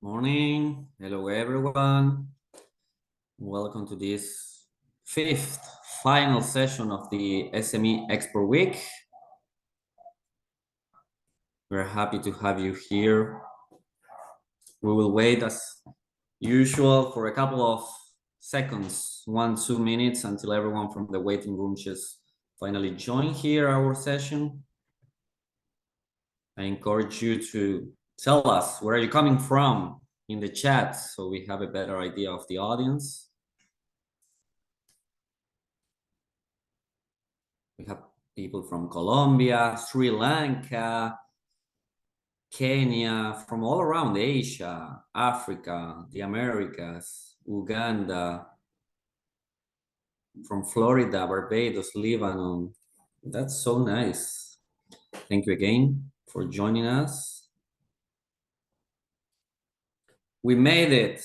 Morning. Hello, everyone. Welcome to this fifth final session of the SMExport week. We're happy to have you here. We will wait as usual for a couple of seconds, 1-2 minutes until everyone from the waiting room just finally join here our session. I encourage you to tell us where are you coming from in the chat so we have a better idea of the audience. We have people from Colombia, Sri Lanka, Kenya, from all around Asia, Africa, the Americas, Uganda, from Florida, Barbados, Lebanon. That's so nice. Thank you again for joining us. We made it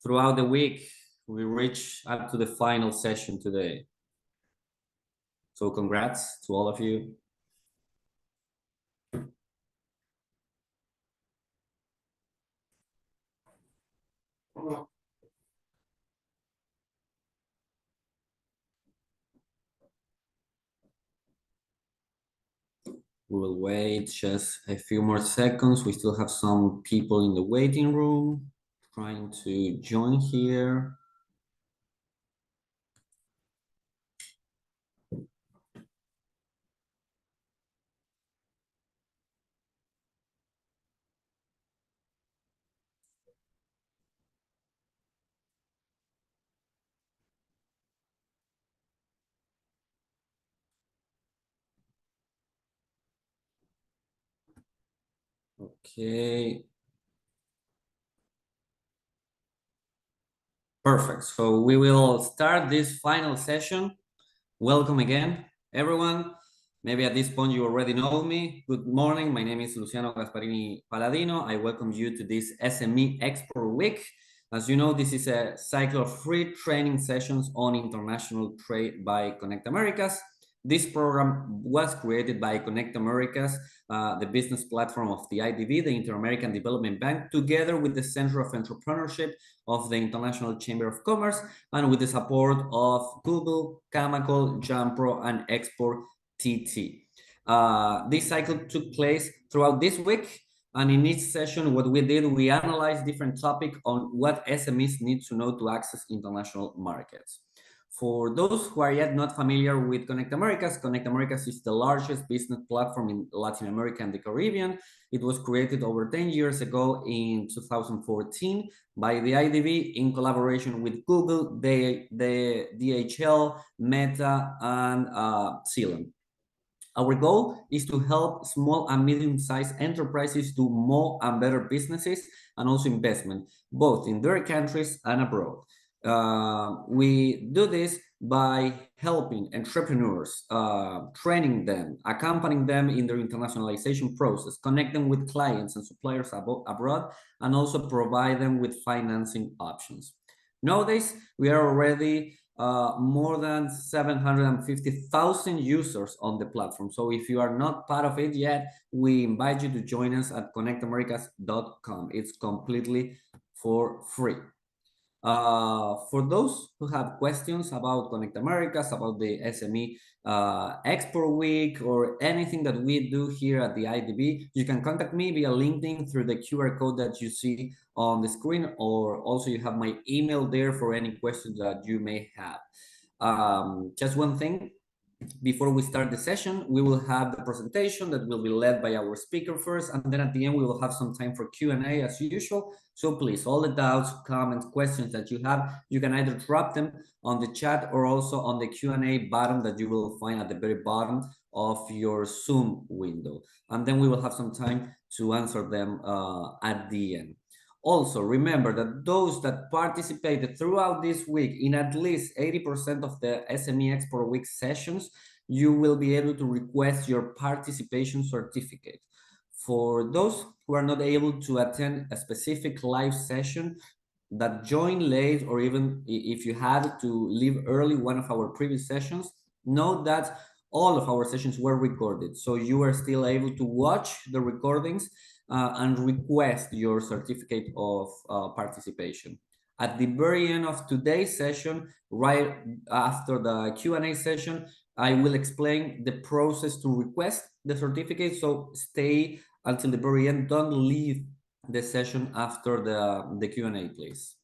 throughout the week. We reached up to the final session today. So congrats to all of you. We will wait just a few more seconds. We still have some people in the waiting room trying to join here. Okay. Perfect. So we will start this final session. Welcome again, everyone. Maybe at this point you already know me. Good morning. My name is Luciano Gasparini Paladino. I welcome you to this SMExport week. As you know, this is a cycle of free training sessions on international trade by Connect Americas. This program was created by Connect Americas, the business platform of the IDB, the Inter-American Development Bank, together with the Center of Entrepreneurship of the International Chamber of Commerce, and with the support of Google, Camacol, Jampro, and Export TT. This cycle took place throughout this week, and in each session, what we did, we analyzed different topics on what SMEs need to know to access international markets. For those who are yet not familiar with Connect Americas is the largest business platform in Latin America and the Caribbean. It was created over 10 years ago in 2014 by the IDB in collaboration with Google, the DHL, Meta, and Sealand. Our goal is to help small and medium-sized enterprises do more and better businesses and also investment, both in their countries and abroad. We do this by helping entrepreneurs, training them, accompanying them in their internationalization process, connect them with clients and suppliers abroad, and also provide them with financing options. Nowadays, we are already more than 750,000 users on the platform. So if you are not part of it yet, we invite you to join us at connectamericas.com. It's completely for free. For those who have questions about Connect Americas, about the SME Export Week, or anything that we do here at the IDB, you can contact me via LinkedIn through the QR code that you see on the screen, or also you have my email there for any questions that you may have. Just one thing. Before we start the session, we will have the presentation that will be led by our speaker first, and then at the end we will have some time for Q&A as usual. So please, all the doubts, comments, questions that you have, you can either drop them on the chat or also on the Q&A button that you will find at the very bottom of your Zoom window. And then we will have some time to answer them at the end. Also, remember that those that participated throughout this week in at least 80% of the SMExport Week sessions, you will be able to request your participation certificate. For those who are not able to attend a specific live session, that join late, or even if you had to leave early one of our previous sessions, note that all of our sessions were recorded, so you are still able to watch the recordings and request your certificate of participation. At the very end of today's session, right after the Q&A session, I will explain the process to request the certificate, so stay until the very end. Don't leave the session after the Q&A, please.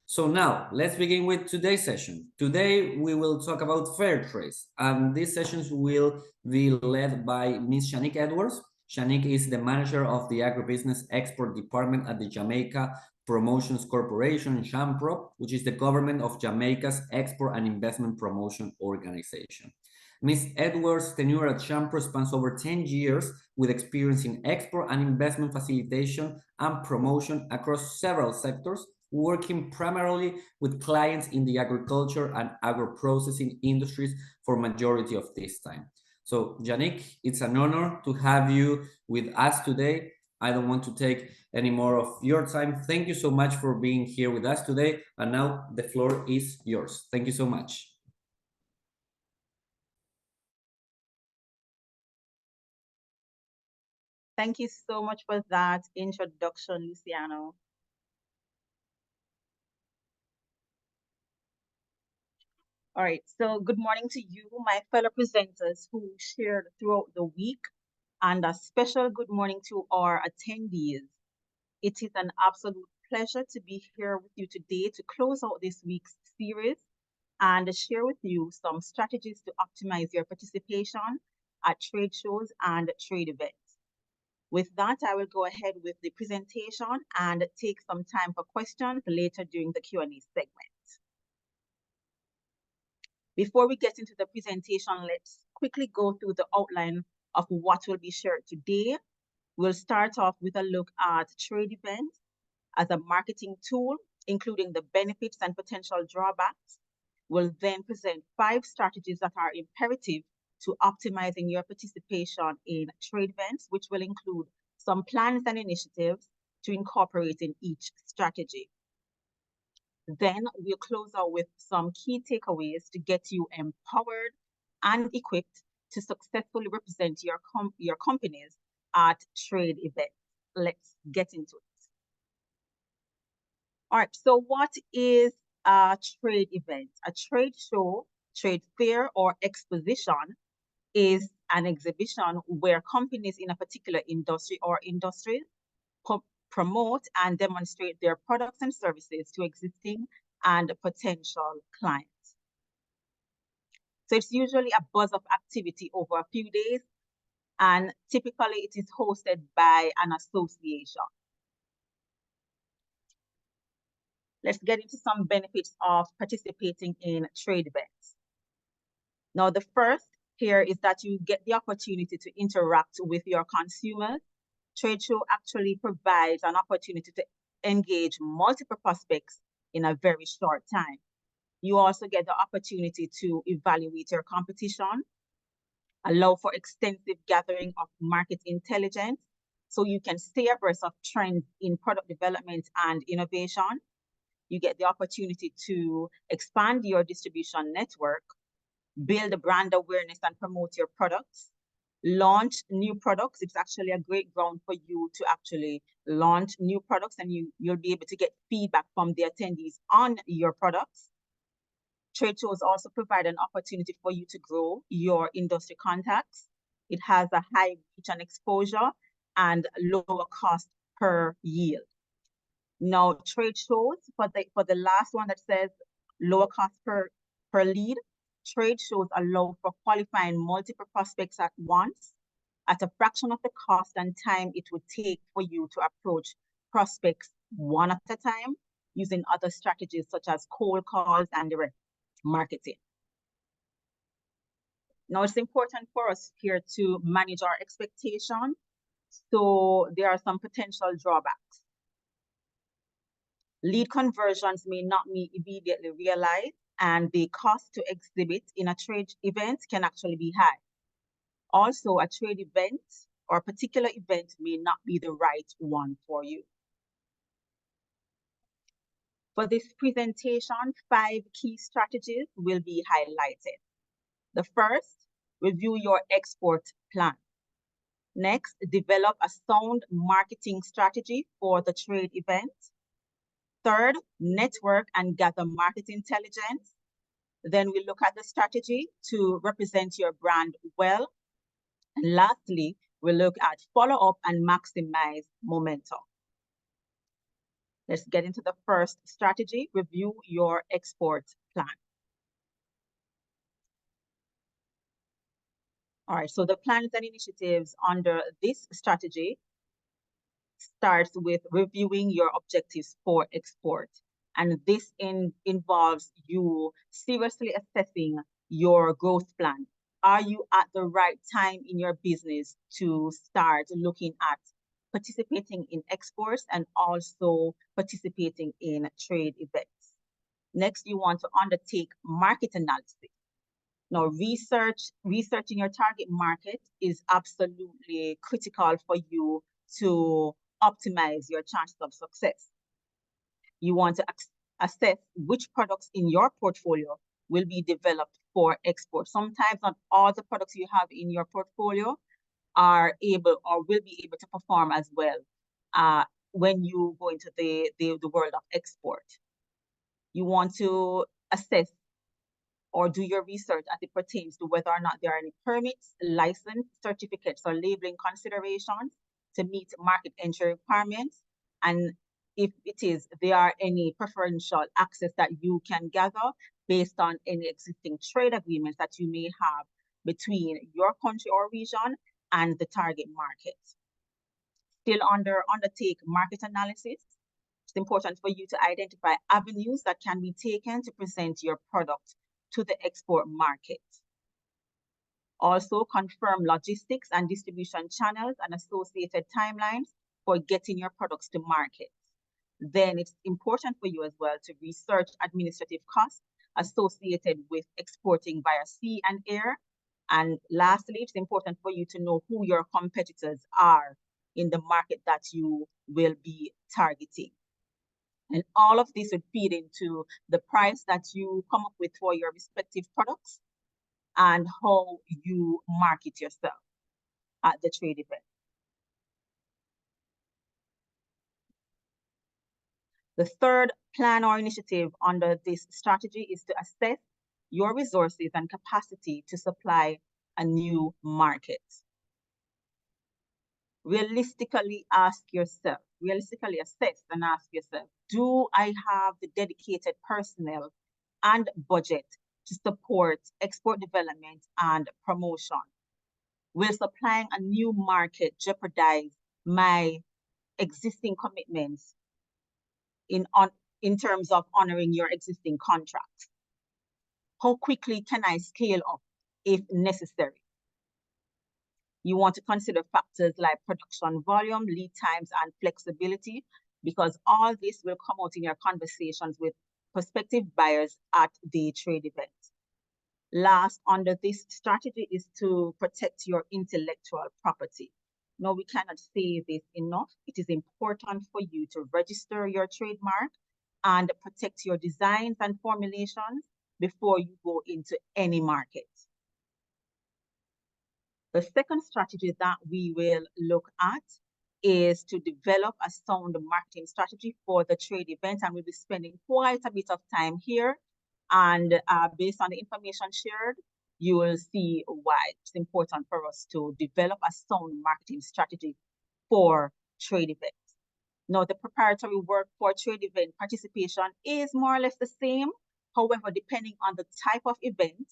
So now let's begin with today's session. Today we will talk about fair trades, and these sessions will be led by Ms. Shanique Edwards. Shanique is the manager of the agribusiness export department at the Jamaica Promotions Corporation, JAMPRO, which is the government of Jamaica's export and investment promotion organization. Ms. Edwards' tenure at JAMPRO spans over 10 years with experience in export and investment facilitation and promotion across several sectors, working primarily with clients in the agriculture and agro-processing industries for majority of this time. So, Yannick, it's an honor to have you with us today. I don't want to take any more of your time. Thank you so much for being here with us today. And now the floor is yours. Thank you so much. Thank you so much for that introduction, Luciano. All right, so good morning to you, my fellow presenters who shared throughout the week, and a special good morning to our attendees. It is an absolute pleasure to be here with you today to close out this week's series and share with you some strategies to optimize your participation at trade shows and trade events. With that, I will go ahead with the presentation and take some time for questions later during the Q&A segment. Before we get into the presentation, let's quickly go through the outline of what will be shared today. We'll start off with a look at trade events as a marketing tool, including the benefits and potential drawbacks. We'll then present 5 strategies that are imperative to optimizing your participation in trade events, which will include some plans and initiatives to incorporate in each strategy. Then we'll close out with some key takeaways to get you empowered and equipped to successfully represent your companies at trade events. Let's get into it. All right, so what is a trade event? A trade show, trade fair, or exposition is an exhibition where companies in a particular industry or industries promote and demonstrate their products and services to existing and potential clients. So it's usually a buzz of activity over a few days, and typically it is hosted by an association. Let's get into some benefits of participating in trade events. Now, the first here is that you get the opportunity to interact with your consumers. Trade show actually provides an opportunity to engage multiple prospects in a very short time. You also get the opportunity to evaluate your competition, allow for extensive gathering of market intelligence, so you can stay abreast of trends in product development and innovation. You get the opportunity to expand your distribution network, build brand awareness and promote your products, launch new products. It's actually a great ground for you to actually launch new products, and you'll be able to get feedback from the attendees on your products. Trade shows also provide an opportunity for you to grow your industry contacts. It has a high reach and exposure and lower cost per yield. Now, trade shows, for the last one that says lower cost per lead, trade shows allow for qualifying multiple prospects at once at a fraction of the cost and time it would take for you to approach prospects one at a time using other strategies such as cold calls and direct marketing. Now, it's important for us here to manage our expectation. So there are some potential drawbacks. Lead conversions may not be immediately realized, and the cost to exhibit in a trade event can actually be high. Also, a trade event or a particular event may not be the right one for you. For this presentation, 5 key strategies will be highlighted. The first Review your export plan. Next, develop a sound marketing strategy for the trade event. Third, network and gather market intelligence. Then we look at the strategy to represent your brand well. And lastly, we look at follow up and maximize momentum. Let's get into the first strategy, review your export plan. All right, so the plans and initiatives under this strategy starts with reviewing your objectives for export. And this involves you seriously assessing your growth plan. Are you at the right time in your business to start looking at participating in exports and also participating in trade events? Next, you want to undertake market analysis. Now, researching your target market is absolutely critical for you to optimize your chances of success. You want to assess which products in your portfolio will be developed for export. Sometimes not all the products you have in your portfolio are able or will be able to perform as well when you go into the world of export. You want to assess or do your research as it pertains to whether or not there are any permits, license, certificates, or labeling considerations to meet market entry requirements. And if it is, there are any preferential access that you can gather based on any existing trade agreements that you may have between your country or region and the target market. Still undertake market analysis. It's important for you to identify avenues that can be taken to present your product to the export market. Also, confirm logistics and distribution channels and associated timelines for getting your products to market. Then it's important for you as well to research administrative costs associated with exporting via sea and air. And lastly, it's important for you to know who your competitors are in the market that you will be targeting. And all of this would feed into the price that you come up with for your respective products and how you market yourself at the trade event. The third plan or initiative under this strategy is to assess your resources and capacity to supply a new market. Realistically assess and ask yourself, do I have the dedicated personnel and budget to support export development and promotion? Will supplying a new market jeopardize my existing commitments in terms of honoring your existing contracts? How quickly can I scale up if necessary? You want to consider factors like production volume, lead times, and flexibility, because all this will come out in your conversations with prospective buyers at the trade event. Last, under this strategy is to protect your intellectual property. Now, we cannot say this enough. It is important for you to register your trademark and protect your designs and formulations before you go into any market. The second strategy that we will look at is to develop a sound marketing strategy for the trade event, and we'll be spending quite a bit of time here. And based on the information shared, you will see why it's important for us to develop a sound marketing strategy for trade events. Now, the preparatory work for trade event participation is more or less the same. However, depending on the type of event,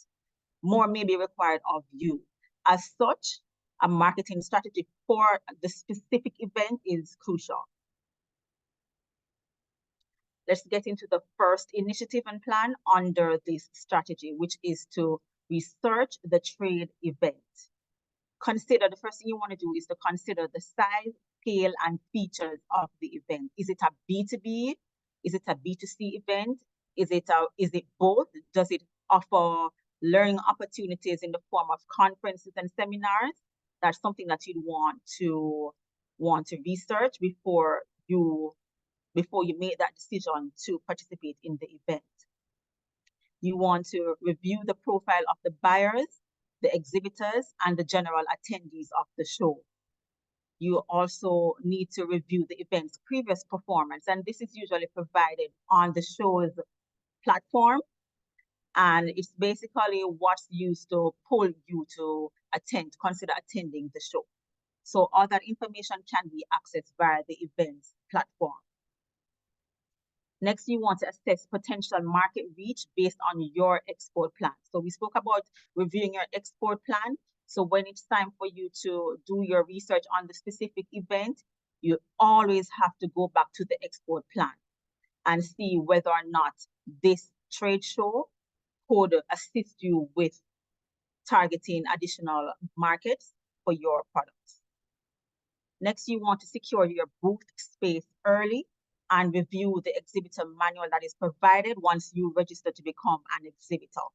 more may be required of you. As such, a marketing strategy for the specific event is crucial. Let's get into the first initiative and plan under this strategy, which is to research the trade event. The first thing you want to do is to consider the size, scale, and features of the event. Is it a B2B? Is it a B2C event? Is it both? Does it offer learning opportunities in the form of conferences and seminars? That's something that you'd want to research before you make that decision to participate in the event. You want to review the profile of the buyers, the exhibitors, and the general attendees of the show. You also need to review the event's previous performance, and this is usually provided on the show's platform, and it's basically what's used to pull you to consider attending the show. So all that information can be accessed via the events platform. Next, you want to assess potential market reach based on your export plan. So we spoke about reviewing your export plan. So when it's time for you to do your research on the specific event, you always have to go back to the export plan and see whether or not this trade show could assist you with targeting additional markets for your products. Next, you want to secure your booth space early and review the exhibitor manual that is provided once you register to become an exhibitor.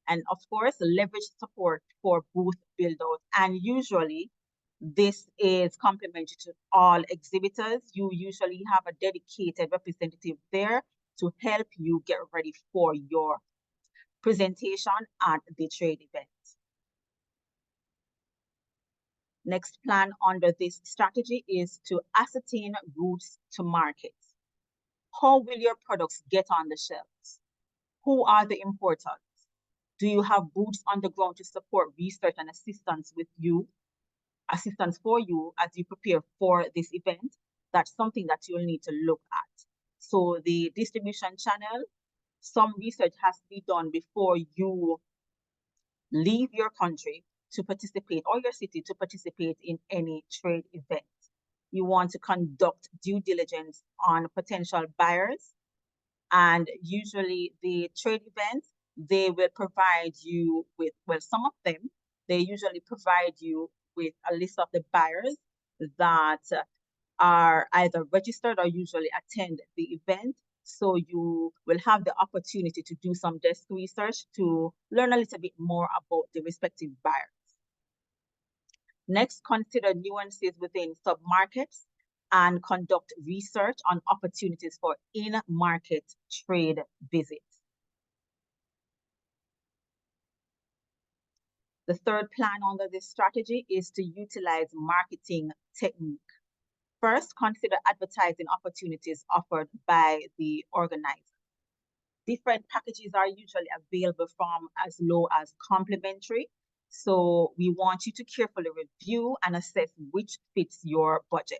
And of course, leverage support for booth build-out. And usually, this is complimentary to all exhibitors. You usually have a dedicated representative there to help you get ready for your presentation at the trade event. Next plan under this strategy is to ascertain routes to markets. How will your products get on the shelves? Who are the importers? Do you have boots on the ground to support research and assistance for you as you prepare for this event? That's something that you'll need to look at. So the distribution channel, some research has to be done before you leave your country to participate, or your city to participate in any trade event. You want to conduct due diligence on potential buyers, and usually the trade events, they will provide you with, well, some of them, they usually provide you with a list of the buyers that are either registered or usually attend the event. So you will have the opportunity to do some desk research to learn a little bit more about the respective buyers. Next, consider nuances within submarkets and conduct research on opportunities for in-market trade visits. The third plan under this strategy is to utilize marketing technique. First, consider advertising opportunities offered by the organizer. Different packages are usually available from as low as complimentary. So we want you to carefully review and assess which fits your budget.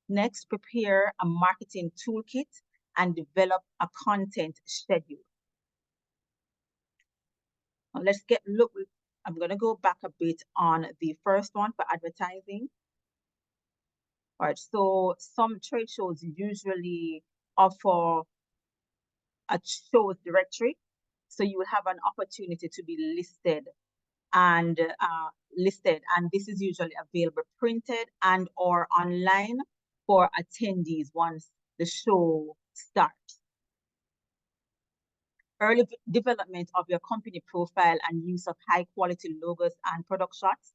Next, prepare a marketing toolkit and develop a content schedule. Now I'm going to go back a bit on the first one for advertising. All right, so some trade shows usually offer a shows directory. So you will have an opportunity to be listed, and this is usually available printed and or online for attendees once the show starts. Early development of your company profile and use of high quality logos and product shots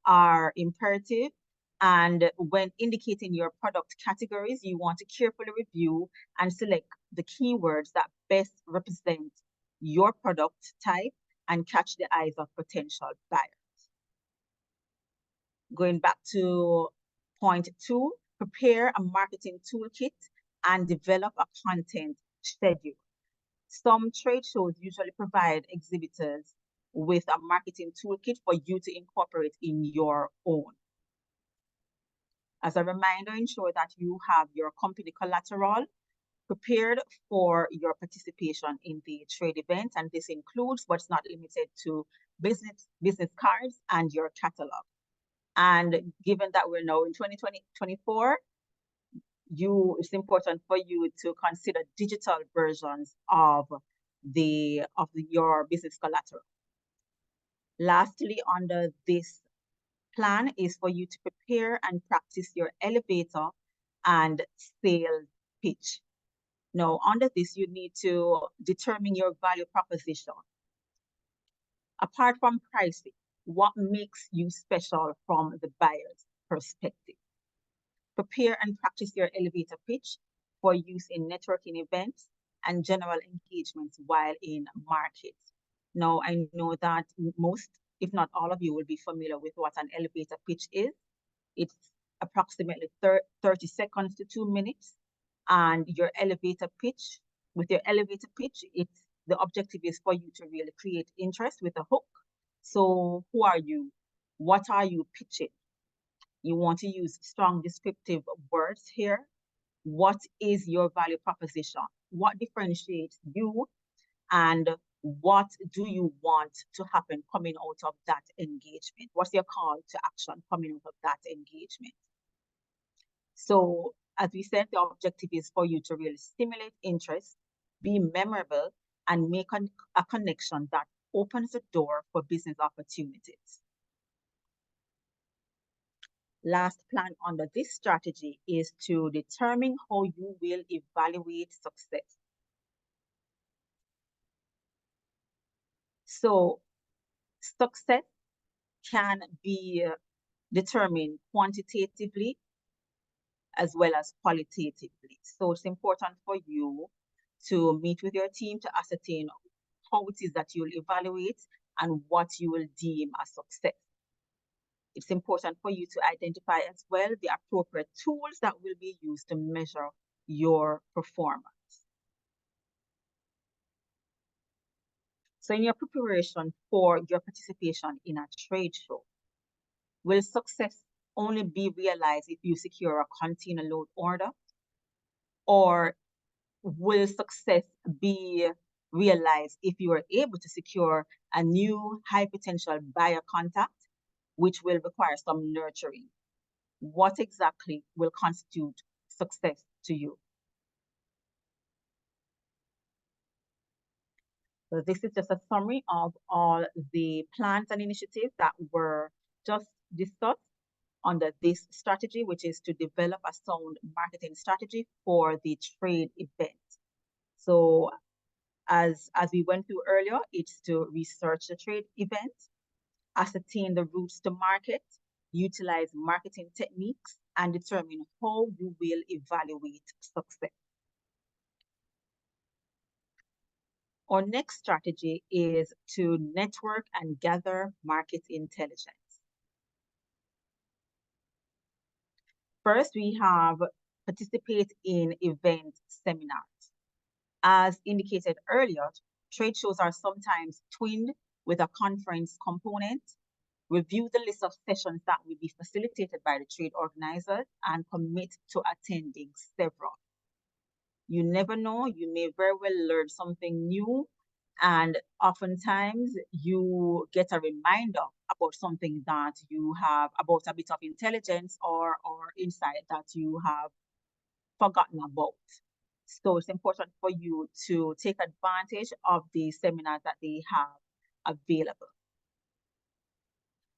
are imperative. And when indicating your product categories, you want to carefully review and select the keywords that best represent your product type and catch the eyes of potential buyers. Going back to point 2, prepare a marketing toolkit and develop a content schedule. Some trade shows usually provide exhibitors with a marketing toolkit for you to incorporate in your own. As a reminder, ensure that you have your company collateral prepared for your participation in the trade event, and this includes, but it's not limited to, business cards and your catalog. And given that we're now in 2024, it's important for you to consider digital versions of your business collateral. Lastly, under this plan is for you to prepare and practice your elevator and sales pitch. Now, under this, you need to determine your value proposition. Apart from pricing, what makes you special from the buyer's perspective? Prepare and practice your elevator pitch for use in networking events and general engagements while in markets. Now, I know that most if not all of you, will be familiar with what an elevator pitch is. It's approximately 30 seconds to 2 minutes. And your elevator pitch, with your elevator pitch, the objective is for you to really create interest with a hook. So who are you? What are you pitching? You want to use strong descriptive words here. What is your value proposition? What differentiates you? And what do you want to happen coming out of that engagement? What's your call to action coming out of that engagement? So as we said, the objective is for you to really stimulate interest, be memorable, and make a connection that opens the door for business opportunities. Last plan under this strategy is to determine how you will evaluate success. So success can be determined quantitatively as well as qualitatively. So it's important for you to meet with your team to ascertain how it is that you'll evaluate and what you will deem a success. It's important for you to identify as well the appropriate tools that will be used to measure your performance. So in your preparation for your participation in a trade show, will success only be realized if you secure a container load order? Or will success be realized if you are able to secure a new high potential buyer contact, which will require some nurturing? What exactly will constitute success to you? So this is just a summary of all the plans and initiatives that were just discussed under this strategy, which is to develop a sound marketing strategy for the trade event. So as we went through earlier, it's to research the trade event, ascertain the routes to market, utilize marketing techniques, and determine how you will evaluate success. Our next strategy is to network and gather market intelligence. First, we have participate in event seminars. As indicated earlier, trade shows are sometimes twinned with a conference component. Review the list of sessions that will be facilitated by the trade organizers and commit to attending several. You never know, you may very well learn something new, and oftentimes you get a reminder about something that you have, about a bit of intelligence or insight that you have forgotten about. So it's important for you to take advantage of the seminars that they have available.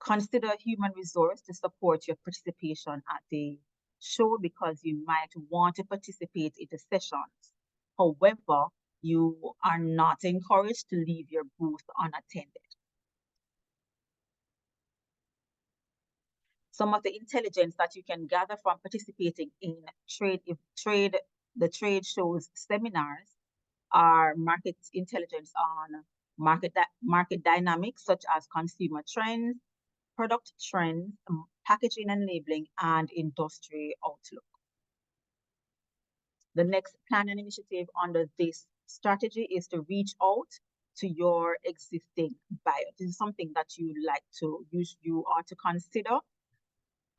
Consider human resource to support your participation at the show because you might want to participate in the sessions. However, you are not encouraged to leave your booth unattended. Some of the intelligence that you can gather from participating in the trade shows seminars are market intelligence on market dynamics such as consumer trends, product trends, packaging and labeling, and industry outlook. The next plan and initiative under this strategy is to reach out to your existing buyers. This is something that you like to use, you are to consider,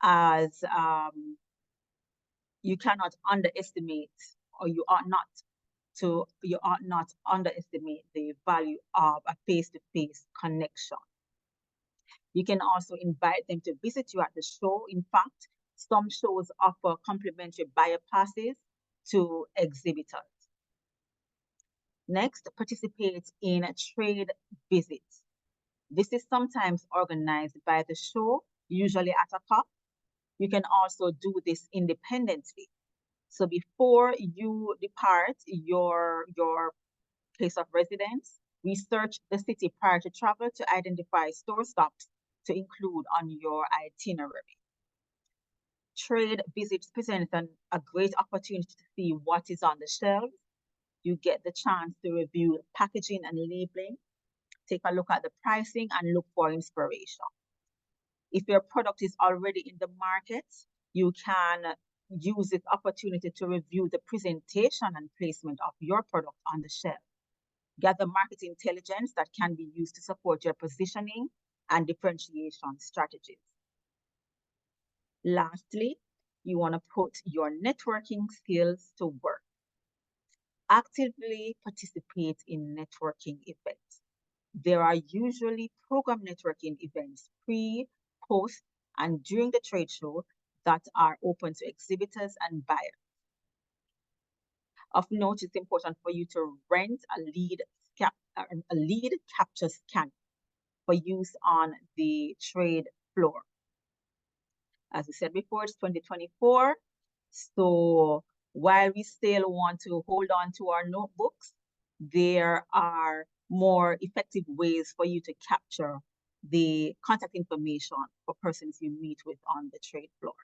as you cannot underestimate, or you ought not underestimate the value of a face-to-face connection. You can also invite them to visit you at the show. In fact, some shows offer complimentary buyer passes to exhibitors. Next, participate in trade visits. This is sometimes organized by the show, usually at a COP. You can also do this independently. So before you depart your place of residence, research the city prior to travel to identify store stops to include on your itinerary. Trade visits present a great opportunity to see what is on the shelves. You get the chance to review packaging and labeling, take a look at the pricing and look for inspiration. If your product is already in the market, you can use this opportunity to review the presentation and placement of your product on the shelf. Gather market intelligence that can be used to support your positioning and differentiation strategies. Lastly, you want to put your networking skills to work. Actively participate in networking events. There are usually program networking events pre, post, and during the trade show that are open to exhibitors and buyers. Of note, it's important for you to rent a lead capture scanner for use on the trade floor. As we said before, it's 2024. So while we still want to hold on to our notebooks, there are more effective ways for you to capture the contact information for persons you meet with on the trade floor.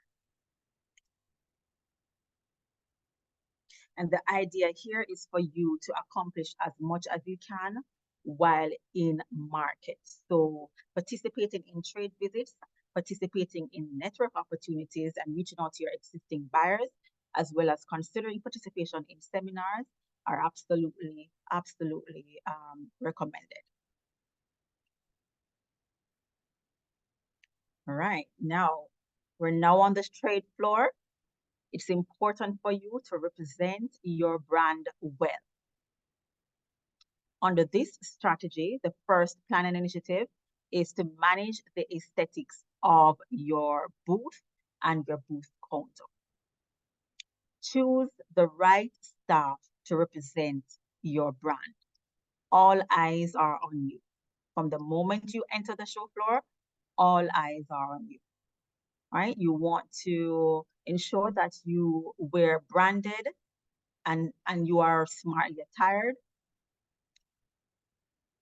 And the idea here is for you to accomplish as much as you can while in market. So participating in trade visits, participating in network opportunities and reaching out to your existing buyers, as well as considering participation in seminars are absolutely recommended. All right, now we're now on the trade floor. It's important for you to represent your brand well. Under this strategy, the first planning initiative is to manage the aesthetics of your booth and your booth counter. Choose the right staff to represent your brand. All eyes are on you. From the moment you enter the show floor, all eyes are on you. Right? You want to ensure that you wear branded and you are smartly attired.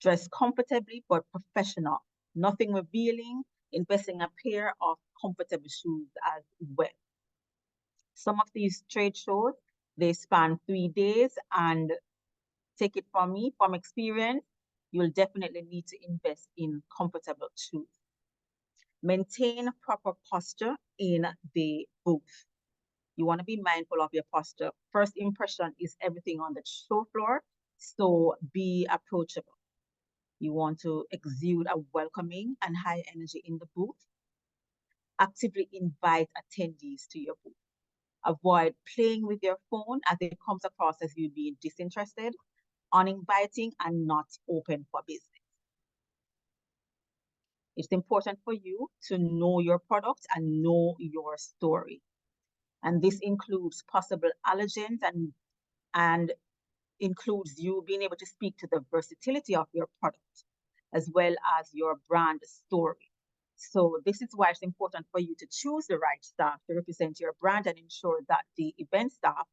Dress comfortably but professional. Nothing revealing. Invest in a pair of comfortable shoes as well. Some of these trade shows, they span 3 days, and take it from me, from experience, you'll definitely need to invest in comfortable shoes. Maintain proper posture in the booth. You want to be mindful of your posture. First impression is everything on the show floor, so be approachable. You want to exude a welcoming and high energy in the booth. Actively invite attendees to your booth. Avoid playing with your phone as it comes across as you being disinterested, uninviting, and not open for business. It's important for you to know your product and know your story. And this includes possible allergens and includes you being able to speak to the versatility of your product, as well as your brand story. So this is why it's important for you to choose the right staff to represent your brand and ensure that the event staff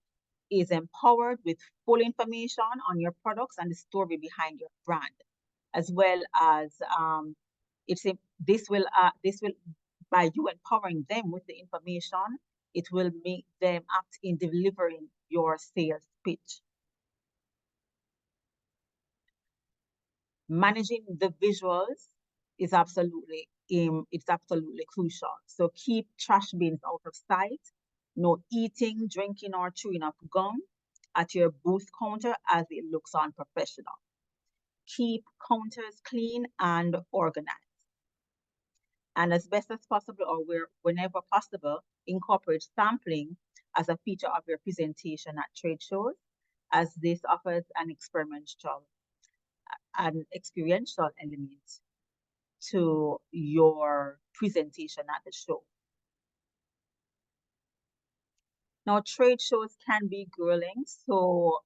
is empowered with full information on your products and the story behind your brand, as well as this will by you empowering them with the information, it will make them apt in delivering your sales pitch. Managing the visuals is absolutely crucial. So keep trash bins out of sight. No eating, drinking, or chewing up gum at your booth counter as it looks unprofessional. Keep counters clean and organized. And as best as possible, or whenever possible, incorporate sampling as a feature of your presentation at trade shows, as this offers an experiential element to your presentation at the show. Now, trade shows can be grueling, so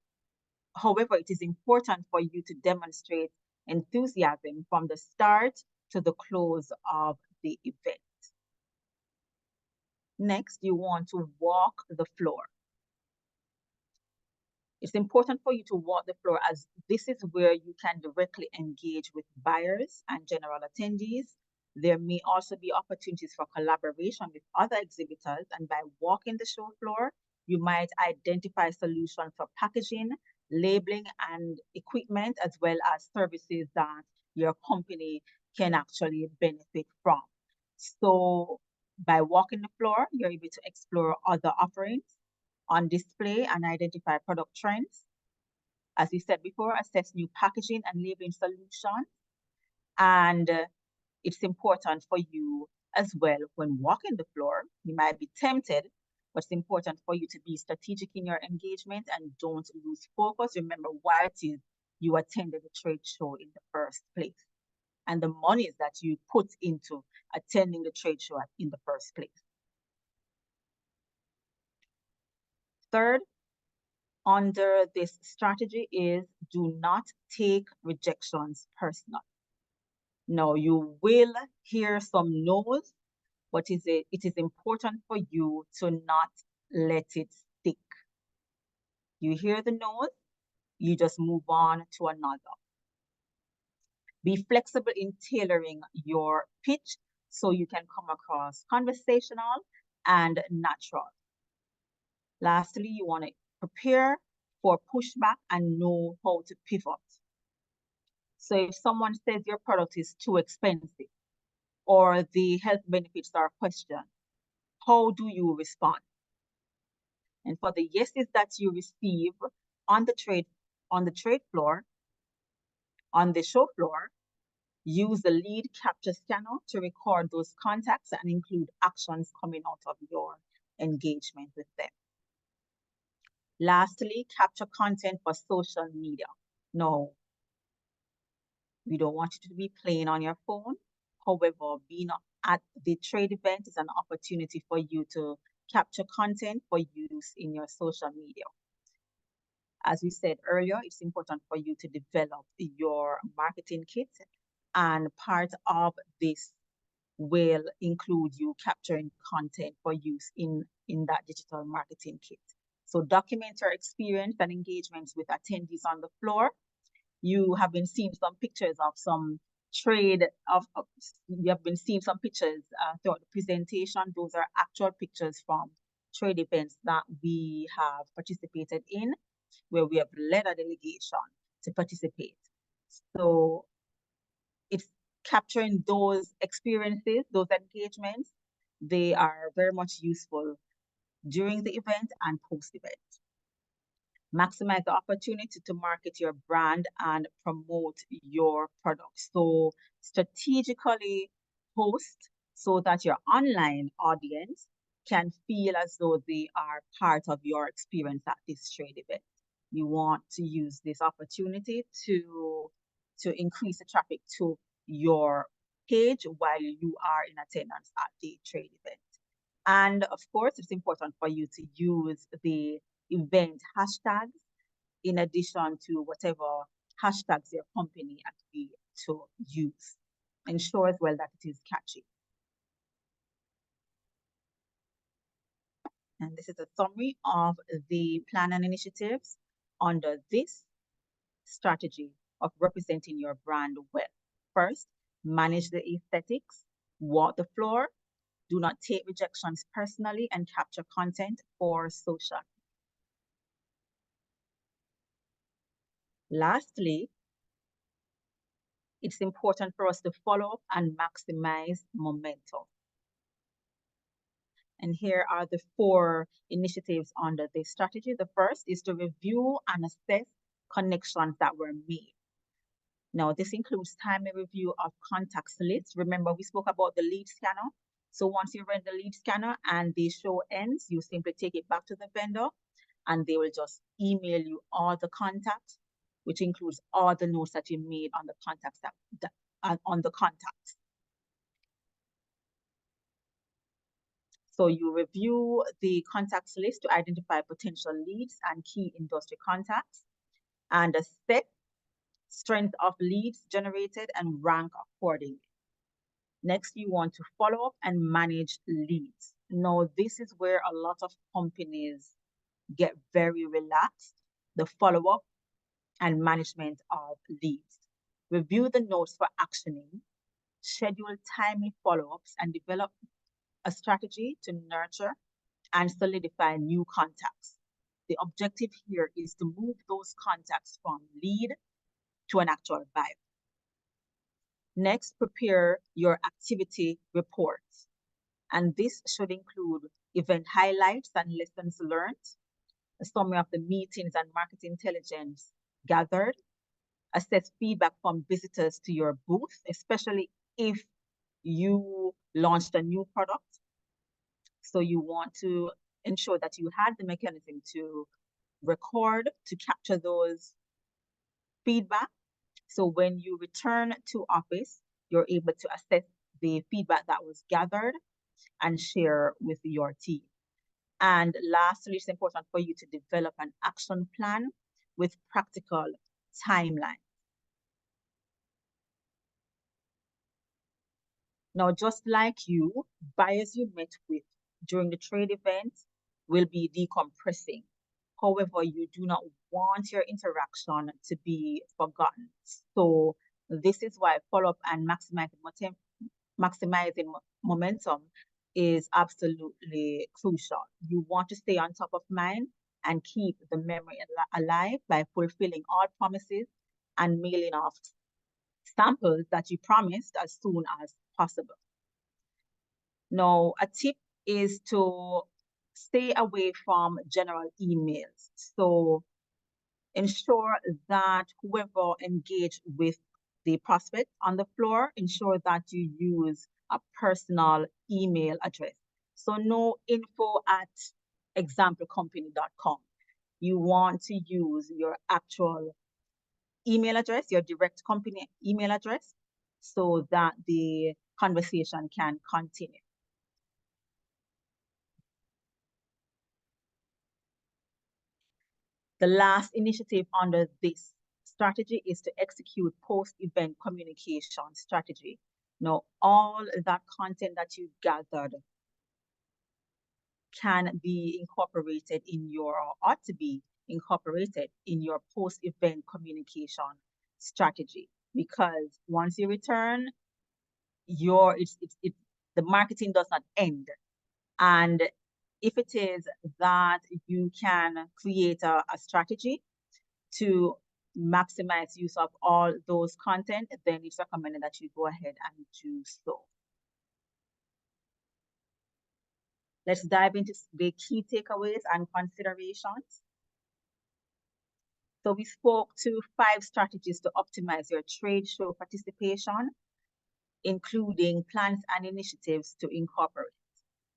however, it is important for you to demonstrate enthusiasm from the start to the close of the event. Next, you want to walk the floor. It's important for you to walk the floor, as this is where you can directly engage with buyers and general attendees. There may also be opportunities for collaboration with other exhibitors, and by walking the show floor, you might identify solutions for packaging, labeling, and equipment, as well as services that your company can actually benefit from. So by walking the floor, you're able to explore other offerings on display and identify product trends. As we said before, assess new packaging and labeling solutions. And it's important for you as well when walking the floor. You might be tempted, but it's important for you to be strategic in your engagement and don't lose focus. Remember why it is you attended the trade show in the first place and the monies that you put into attending the trade show in the first place. Third, under this strategy is do not take rejections personal. Now, you will hear some no's, but it is important for you to not let it stick. You hear the no's, you just move on to another. Be flexible in tailoring your pitch so you can come across conversational and natural. Lastly, you want to prepare for pushback and know how to pivot. So if someone says your product is too expensive or the health benefits are questioned, how do you respond? And for the yeses that you receive on the trade floor, on the show floor, use the lead capture scanner to record those contacts and include actions coming out of your engagement with them. Lastly, capture content for social media. No, we don't want you to be playing on your phone. However, being at the trade event is an opportunity for you to capture content for use in your social media. As we said earlier, it's important for you to develop your marketing kit, and part of this will include you capturing content for use in that digital marketing kit. So document your experience and engagements with attendees on the floor. You have been seeing some pictures of some you have been seeing some pictures throughout the presentation. Those are actual pictures from trade events that we have participated in, where we have led a delegation to participate. So it's capturing those experiences, those engagements. They are very much useful during the event and post-event. Maximize the opportunity to market your brand and promote your products. So strategically post so that your online audience can feel as though they are part of your experience at this trade event. You want to use this opportunity to increase the traffic to your page while you are in attendance at the trade event. And of course, it's important for you to use the event hashtags in addition to whatever hashtags your company agreed to use. Ensure as well that it is catchy. And this is a summary of the plan and initiatives under this strategy of representing your brand well. First, manage the aesthetics, walk the floor, do not take rejections personally, and capture content for social. Lastly, it's important for us to follow up and maximize momentum. And here are the 4 initiatives under this strategy. The first is to review and assess connections that were made. Now, this includes timely review of contacts lists. Remember, we spoke about the lead scanner. So once you run the lead scanner and the show ends, you simply take it back to the vendor and they will just email you all the contacts, which includes all the notes that you made on the contacts on the contacts. So you review the contacts list to identify potential leads and key industry contacts and assess strength of leads generated and rank accordingly. Next, you want to follow up and manage leads. Now, this is where a lot of companies get very relaxed, the follow-up and management of leads. Review the notes for actioning, schedule timely follow-ups, and develop a strategy to nurture and solidify new contacts. The objective here is to move those contacts from lead to an actual buyer. Next, prepare your activity reports. And this should include event highlights and lessons learned, a summary of the meetings and market intelligence gathered, assess feedback from visitors to your booth, especially if you launched a new product. So you want to ensure that you had the mechanism to record, to capture those feedback. So when you return to office, you're able to assess the feedback that was gathered and share with your team. And lastly, it's important for you to develop an action plan with practical timeline. Now, just like you, buyers you met with during the trade event will be decompressing. However, you do not want your interaction to be forgotten. So this is why follow-up and maximizing momentum is absolutely crucial. You want to stay on top of mind and keep the memory alive by fulfilling all promises and mailing off samples that you promised as soon as possible. Now, a tip is to stay away from general emails. So ensure that whoever engaged with the prospect on the floor, ensure that you use a personal email address. So no info@examplecompany.com. You want to use your actual email address, your direct company email address, so that the conversation can continue. The last initiative under this strategy is to execute post-event communication strategy. Now, all that content that you gathered can be incorporated in your, or ought to be incorporated in your post-event communication strategy. Because once you return, the marketing does not end. And if it is that you can create a strategy to maximize use of all those content, then it's recommended that you go ahead and do so. Let's dive into the key takeaways and considerations. So we spoke to 5 strategies to optimize your trade show participation, including plans and initiatives to incorporate.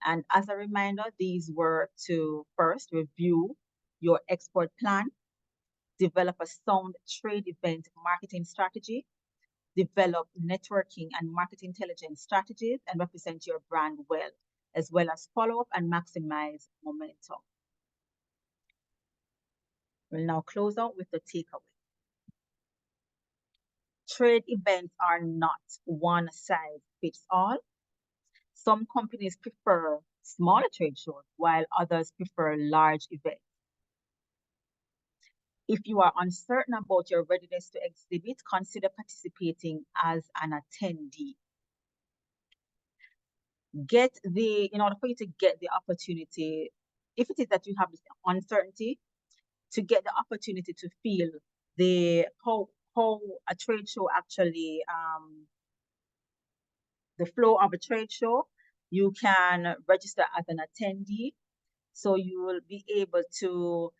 And as a reminder, these were to first review your export plan, develop a sound trade event marketing strategy, develop networking and market intelligence strategies, and represent your brand well as follow up and maximize momentum. We'll now close out with the takeaway. Trade events are not one size fits all. Some companies prefer smaller trade shows, while others prefer large events. If you are uncertain about your readiness to exhibit, consider participating as an attendee. In order for you to get the opportunity, if it is that you have this uncertainty, to get the opportunity to feel how a trade show actually, the flow of a trade show, you can register as an attendee. So you will be able to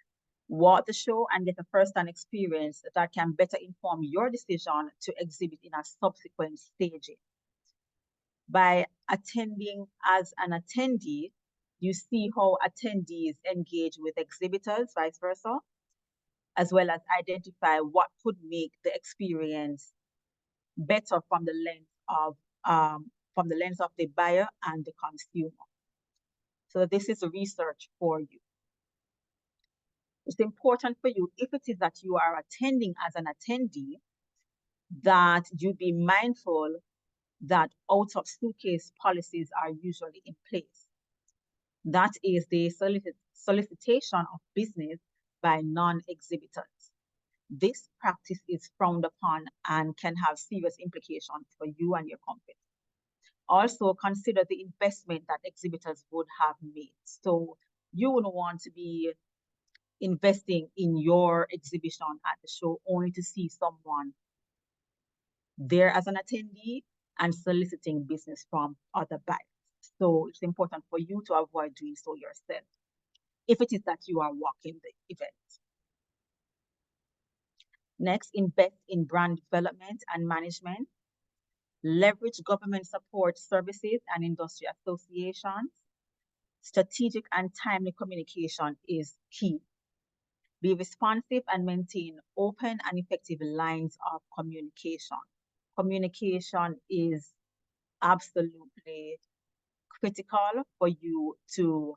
walk the show and get a first-hand experience that can better inform your decision to exhibit in a subsequent staging. By attending as an attendee, you see how attendees engage with exhibitors, vice versa, as well as identify what could make the experience better from the lens of the buyer and the consumer. So this is research for you. It's important for you, if it is that you are attending as an attendee, that you be mindful that out of suitcase policies are usually in place. That is the solicitation of business by non-exhibitors. This practice is frowned upon and can have serious implications for you and your company. Also, consider the investment that exhibitors would have made. So you would want to be investing in your exhibition at the show only to see someone there as an attendee and soliciting business from other buyers. So it's important for you to avoid doing so yourself if it is that you are working the event. Next, invest in brand development and management. Leverage government support services and industry associations. Strategic and timely communication is key. Be responsive and maintain open and effective lines of communication. Communication is absolutely critical for you to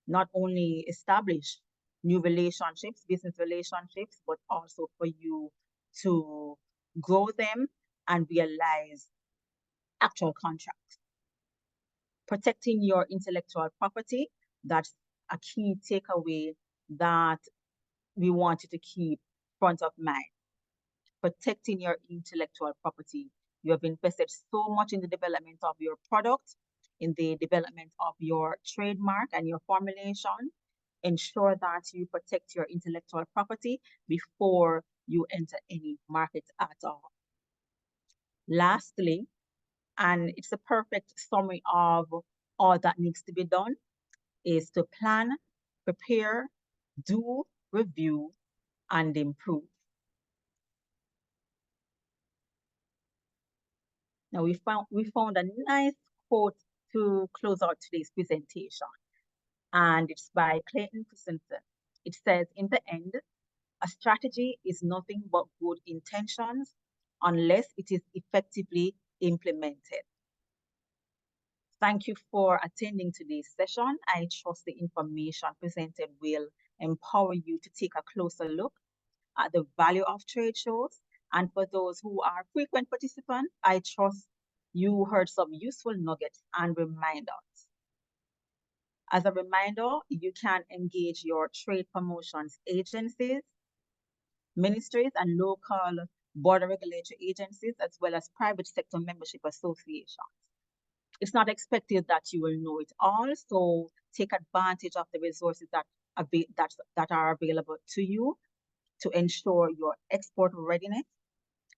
not only establish new relationships, business relationships, but also for you to grow them and realize actual contracts. Protecting your intellectual property, that's a key takeaway that we want you to keep front of mind. Protecting your intellectual property. You have invested so much in the development of your product, in the development of your trademark and your formulation. Ensure that you protect your intellectual property before you enter any market at all. Lastly, and it's a perfect summary of all that needs to be done, is to plan, prepare, do, review, and improve. Now we found a nice quote to close out today's presentation, and it's by Clayton Christensen. It says, in the end, a strategy is nothing but good intentions unless it is effectively implemented. Thank you for attending today's session. I trust the information presented will empower you to take a closer look at the value of trade shows. And for those who are frequent participants, I trust you heard some useful nuggets and reminders. As a reminder, you can engage your trade promotions agencies, ministries, and local border regulatory agencies, as well as private sector membership associations. It's not expected that you will know it all, so take advantage of the resources that are available to you to ensure your export readiness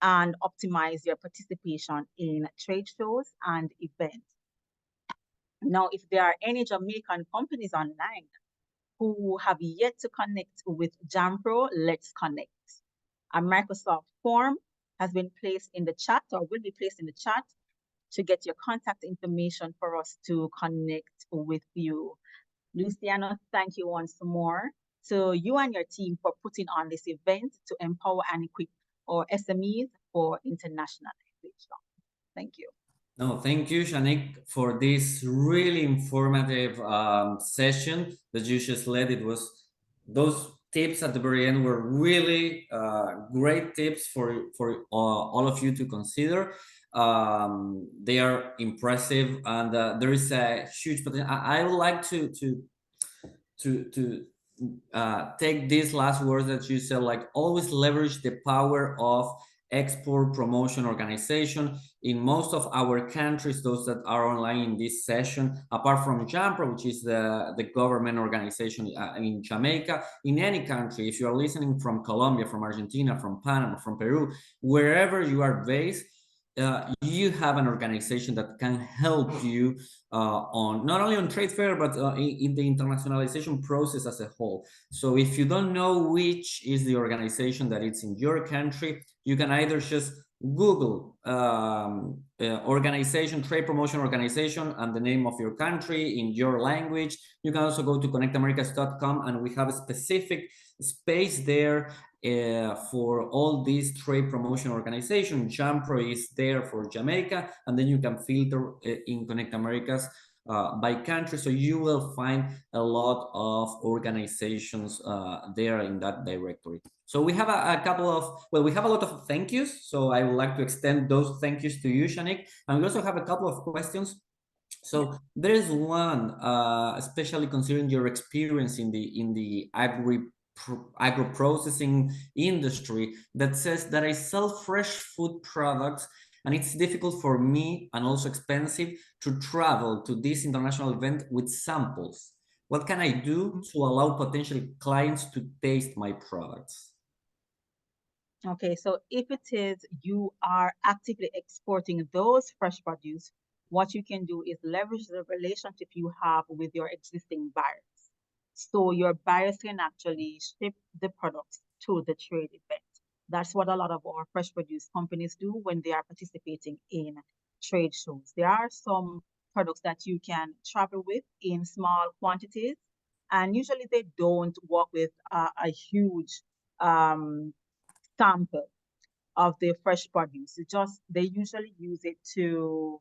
and optimize your participation in trade shows and events. Now, if there are any Jamaican companies online who have yet to connect with JAMPRO, let's connect. A Microsoft form has been placed in the chat or will be placed in the chat to get your contact information for us to connect with you. Luciano, thank you once more to you and your team for putting on this event to empower and equip our SMEs for internationalization. Thank you. No, thank you, Shanik, for this really informative session that you just led. It was those tips at the very end were really great tips for all of you to consider. They are impressive, and there is a huge potential. I would like to take these last words that you said, like always leverage the power of export promotion organization. In most of our countries, those that are online in this session, apart from JAMPRO, which is the government organization in Jamaica, in any country, if you are listening from Colombia, from Argentina, from Panama, from Peru, wherever you are based, you have an organization that can help you on not only on trade fair, but in the internationalization process as a whole. So if you don't know which is the organization that it's in your country, you can either just Google organization, trade promotion organization, and the name of your country in your language. You can also go to connectamericas.com, and we have a specific space there for all these trade promotion organizations. JAMPRO is there for Jamaica, and then you can filter in Connect Americas by country. So you will find a lot of organizations there in that directory. So we have a couple of, well, we have a lot of thank yous. So I would like to extend those thank yous to you, Shanik. And we also have a couple of questions. So there is one, especially considering your experience in the agro-processing industry, that says that I sell fresh food products and it's difficult for me and also expensive to travel to this international event with samples. What can I do to allow potential clients to taste my products? Okay, so if it is you are actively exporting those fresh produce, what you can do is leverage the relationship you have with your existing buyers. So your buyers can actually ship the products to the trade event. That's what a lot of our fresh produce companies do when they are participating in trade shows. There are some products that you can travel with in small quantities, and usually they don't work with a huge um, sample of the fresh produce. They usually use it to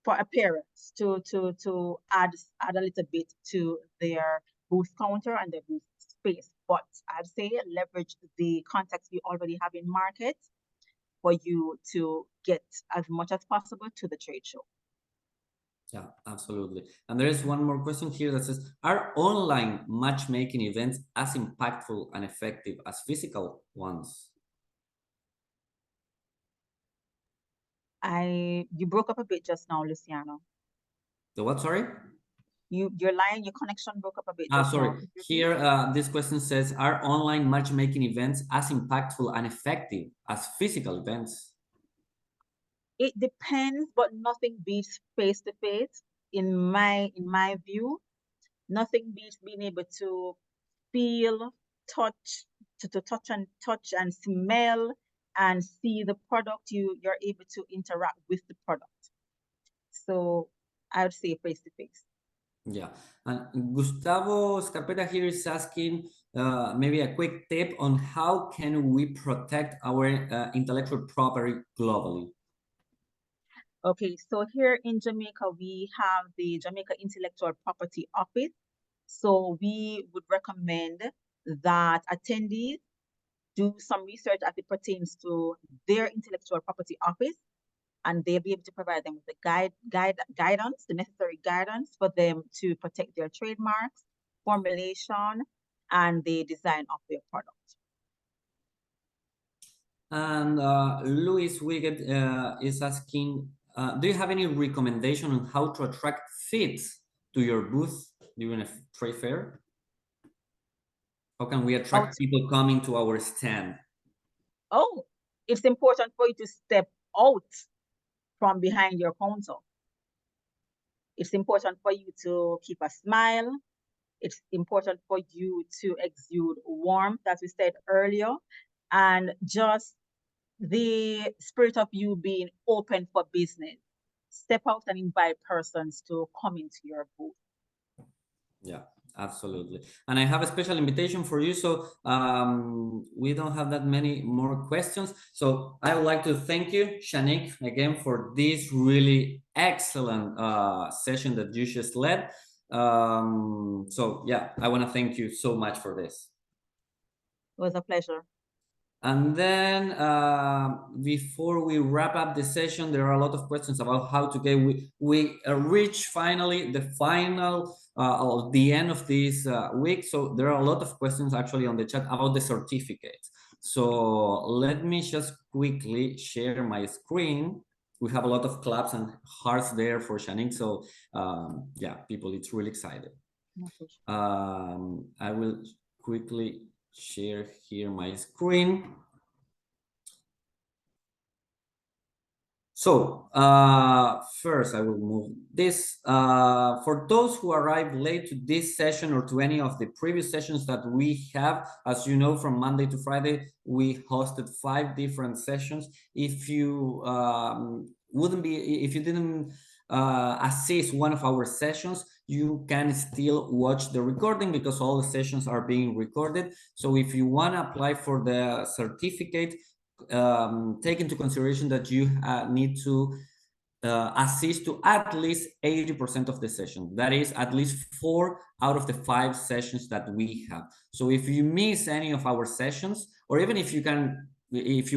for appearance to add a little bit to their booth counter and their booth space. But I'd say leverage the contacts you already have in market for you to get as much as possible to the trade show. Yeah, absolutely. And there is one more question here that says, are online matchmaking events as impactful and effective as physical ones? You broke up a bit just now, Luciano. The what, sorry? Your connection broke up a bit just Sorry. now. Here, this question says, are online matchmaking events as impactful and effective as physical events? It depends, but nothing beats face to face. In my view, nothing beats being able to feel, touch, to touch and smell and see the product. You're able to interact with the product. So I would say face to face. Yeah. And Gustavo Scarpeta here is asking maybe a quick tip on how can we protect our intellectual property globally? Okay, so here in Jamaica, we have the Jamaica Intellectual Property Office. So we would recommend that attendees do some research as it pertains to their intellectual property office, and they'll be able to provide them with the guidance, the necessary guidance for them to protect their trademarks, formulation, and the design of their product. And Luis Wiggett is asking, do you have any recommendation on how to attract feeds to your booth during a trade fair? How can we attract people coming to our stand? Oh, it's important for you to step out from behind your counter. It's important for you to keep a smile. It's important for you to exude warmth, as we said earlier, and just the spirit of you being open for business. Step out and invite persons to come into your booth. Yeah, absolutely. And I have a special invitation for you. So we don't have that many more questions. So I would like to thank you, Shanique, again, for this really excellent session that you just led. So yeah, I want to thank you so much for this. It was a pleasure. And then before we wrap up the session, there are a lot of questions about how to get, we reach finally the final or the end of this week. So there are a lot of questions actually on the chat about the certificates. So let me just quickly share my screen. We have a lot of claps and hearts there for Shanique. So yeah, people, it's really excited. I will quickly share here my screen. So first I will move this. For those who arrived late to this session or to any of the previous sessions that we have, as you know, from Monday to Friday, we hosted 5 different sessions. If you if you didn't assist one of our sessions, you can still watch the recording because all the sessions are being recorded. So if you want to apply for the certificate, take into consideration that you need to assist to at least 80% of the session. That is at least 4 out of the 5 sessions that we have. So if you miss any of our sessions, or even if you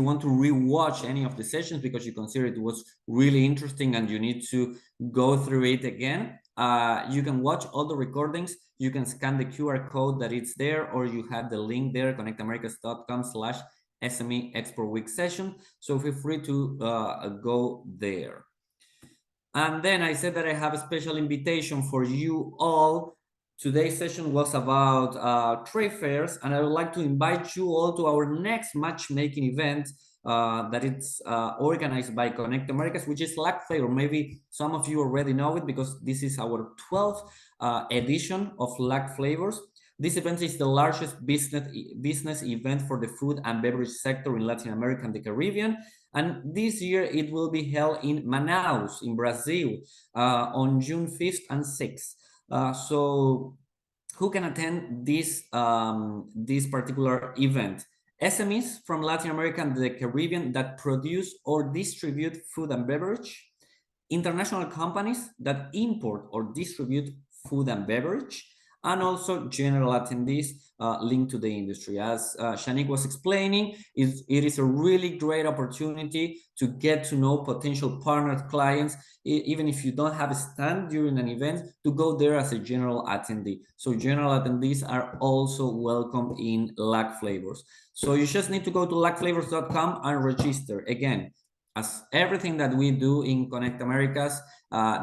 want to rewatch any of the sessions because you consider it was really interesting and you need to go through it again, you can watch all the recordings. You can scan the QR code that it's there, or you have the link there, connectamericas.com/SMExport week session. So feel free to go there. And then I said that I have a special invitation for you all today's session was about trade fairs, and I would like to invite you all to our next matchmaking event that it's organized by Connect Americas, which is LAC Flavor. Maybe some of you already know it because this is our 12th edition of LAC Flavors. This event is the largest business event for the food and beverage sector in Latin America and the Caribbean. And this year it will be held in Manaus, in Brazil, on June 5th and 6th. So who can attend this particular event? SMEs from Latin America and the Caribbean that produce or distribute food and beverage, international companies that import or distribute food and beverage, and also general attendees linked to the industry. As Shanique was explaining, it is a really great opportunity to get to know potential partner clients, even if you don't have a stand during an event, to go there as a general attendee. So general attendees are also welcome in LAC Flavors. So you just need to go to lacflavors.com and register. Again, as everything that we do in Connect Americas,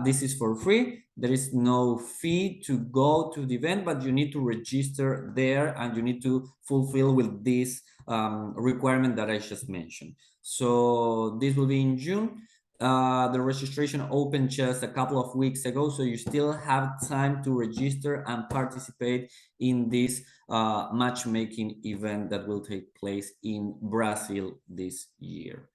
this is for free. There is no fee to go to the event, but you need to register there and you need to fulfill with this requirement that I just mentioned. So this will be in June. The registration opened just a couple of weeks ago, so you still have time to register and participate in this matchmaking event that will take place in Brazil this year.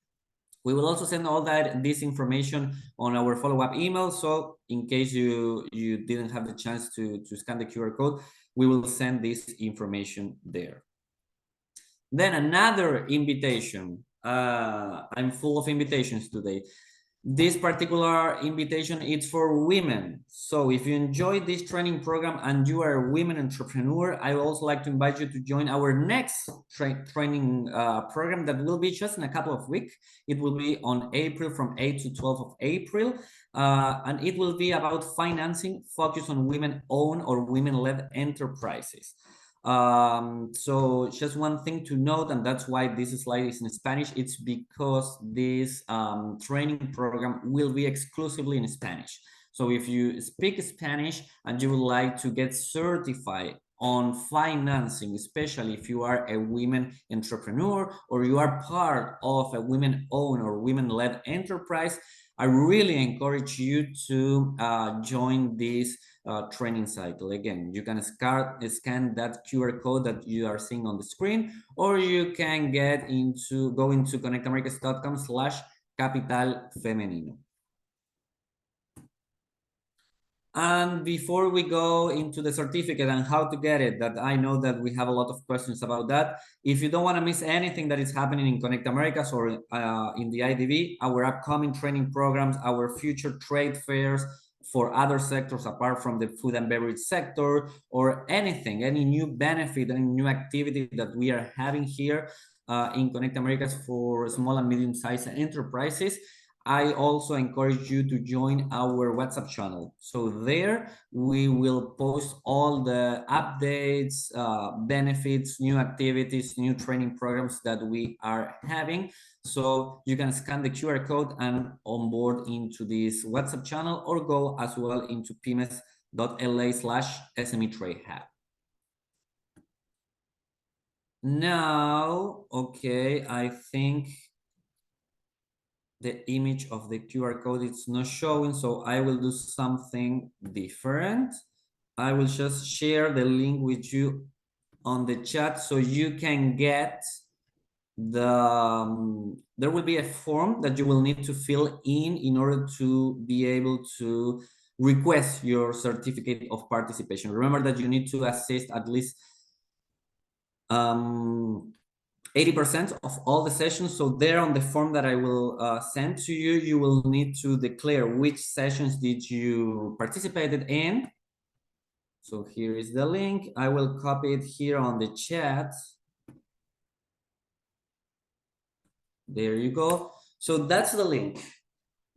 We will also send all this information on our follow-up email. So in case you didn't have the chance to scan the QR code, we will send this information there. Then another invitation. I'm full of invitations today. This particular invitation is for women. So if you enjoy this training program and you are a women entrepreneur, I would also like to invite you to join our next training program that will be just in a couple of weeks. It will be on April, from 8 to 12 of April. And it will be about financing focused on women-owned or women-led enterprises. So just one thing to note, and that's why this slide is in Spanish, it's because this training program will be exclusively in Spanish. So if you speak Spanish and you would like to get certified on financing, especially if you are a women entrepreneur or you are part of a women-owned or women-led enterprise, I really encourage you to join this training cycle. Again, you can scan that QR code that you are seeing on the screen, or you can go into connectamericas.com/capital femenino. And before we go into the certificate and how to get it, that I know that we have a lot of questions about that. If you don't want to miss anything that is happening in Connect Americas or in the IDB, our upcoming training programs, our future trade fairs for other sectors apart from the food and beverage sector, or anything, any new benefit, any new activity that we are having here in Connect Americas for small and medium-sized enterprises, I also encourage you to join our WhatsApp channel. So there we will post all the updates, benefits, new activities, new training programs that we are having. So you can scan the QR code and onboard into this WhatsApp channel, or go as well into pymes.la/SME-Trade-Hub. Now, okay, I think the image of the QR code is not showing, so I will do something different. I will just share the link with you on the chat so you can get there will be a form that you will need to fill in order to be able to request your certificate of participation. Remember that you need to assist at least 80% of all the sessions. So there on the form that I will send to you, you will need to declare which sessions did you participated in. So here is the link. I will copy it here on the chat. There you go. So that's the link.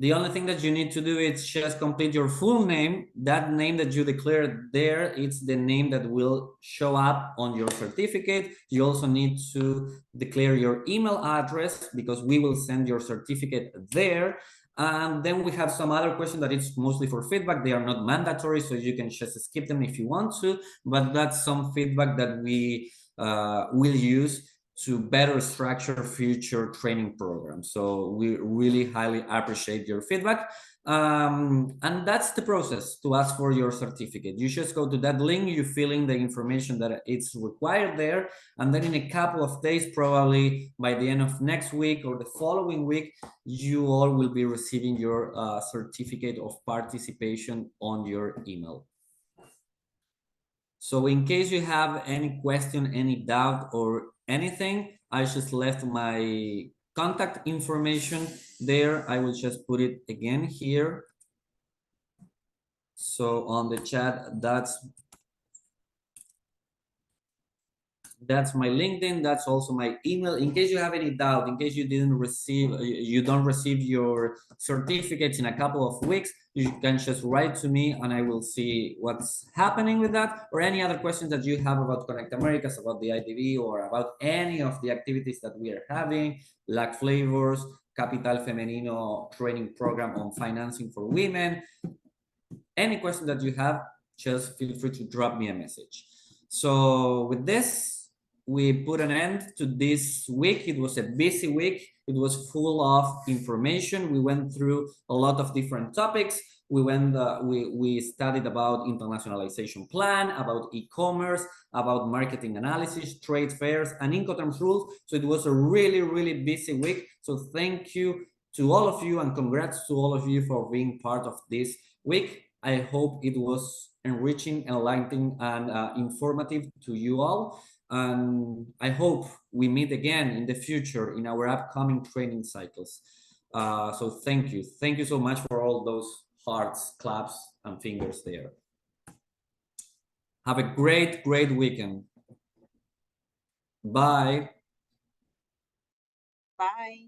The only thing that you need to do is just complete your full name. That name that you declared there, it's the name that will show up on your certificate. You also need to declare your email address because we will send your certificate there. And then we have some other questions that it's mostly for feedback. They are not mandatory, so you can just skip them if you want to, but that's some feedback that we will use to better structure future training programs. So we really highly appreciate your feedback. And that's the process to ask for your certificate. You just go to that link, you fill in the information that it's required there, and then in a couple of days, probably by the end of next week or the following week, you all will be receiving your certificate of participation on your email. So in case you have any question, any doubt or anything, I just left my contact information there. I will just put it again here. So on the chat, that's my LinkedIn. That's also my email. In case you have any doubt, in case you don't receive your certificates in a couple of weeks, you can just write to me and I will see what's happening with that, or any other questions that you have about Connect Americas, about the IDV, or about any of the activities that we are having, like Flavors, Capital Femenino training program on financing for women. Any question that you have, just feel free to drop me a message. So with this, we put an end to this week. It was a busy week. It was full of information. We went through a lot of different topics. We studied about internationalization plan, about e-commerce, about marketing analysis, trade fairs, and Incoterms rules. So it was a really, really busy week. So thank you to all of you and congrats to all of you for being part of this week. I hope it was enriching, enlightening, and informative to you all. And I hope we meet again in the future in our upcoming training cycles. So thank you. Thank you so much for all those hearts, claps, and fingers there. Have a great, great weekend. Bye. Bye.